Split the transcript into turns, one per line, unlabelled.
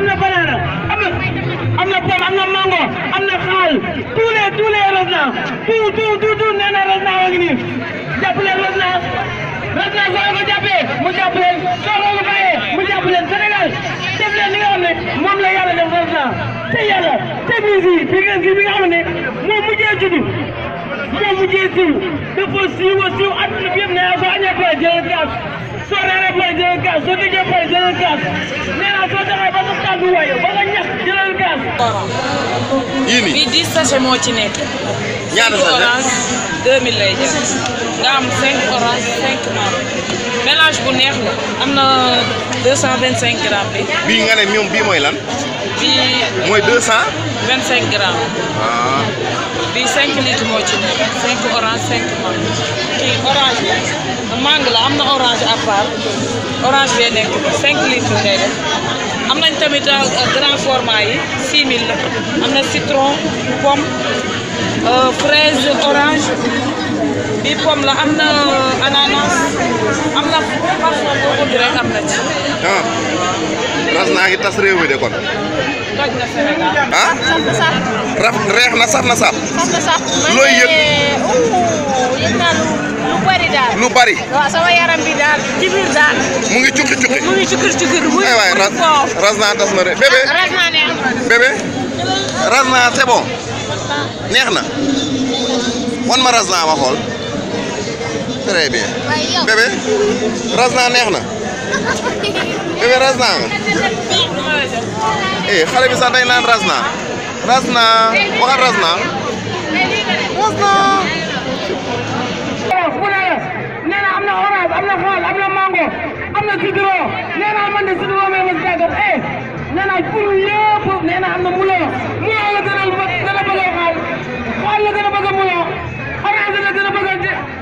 am na banana am na pomme am na mango am na xaal tous les Rosna tout nee na Rosna wa ngi nii jàppale Rosna soo ko jàppee mu jàppale soo ko bàyyee mu jàppale Sénégal def leen li nga xam ne moom la yàlla def Rosna te yàlla te bi nga xam ne moom mujjee juddu moom mujjee siiw dafa siiw àdduna bi yëpp nee naa soo añee pare jëlal gaas soo reeree pare jëlal gaas soo déggee pare jëlal gaas nee naa soo taxee ba sa tànk wayo ba nga ñax jëlal gaas.
yii nii
bii 10 sachets moo ci nekk.
ñaata sachet
orange 2000 lay jar nga am 5 orange 5 marron mélange bu neex la am na 225 grammes bi.
bii nga ne ñoom bii mooy lan.
bii
mooy 200.
25 grammes.
ah.
bii 5 litres moo ci nekk 5 orange 5 mangue. kii orange bi mangue la am na orange à part orange bee nekk 5 litres ngay def am nañ tamit grand format yi 6000 la am na citron pomme fraise orange bi pomme la am na ananas am na parfum boo bëgg rek am na ci.
ah. Rosna ngi tas réew mi de kon.
toj na Sénégal.
ah. reex na saf na saf. looy yëg.
yëg naa lu bari daal.
lu bari.
waaw sama yaram bi daal ci biir daal.
mu ngi cukki.
mu ngi cukki.
ay waay Rosna tas na de bébé.
Rosna neex na.
bébé. Rosna c'est bon. neex na. wan ma Rosna ma xool. très bien. bébé. Rosna neex na. bébé Rosna nga. xale bi sax day naan Rosna. Rosna waxal Rosna.
nee na am na orange am na xaal am na mango am na citron nee na man de citron may ma si tàggat nee na pour yëpp nee na am na muloo la gën a bëgg xaal la gën a bëgg muloo orange la gën a bëgg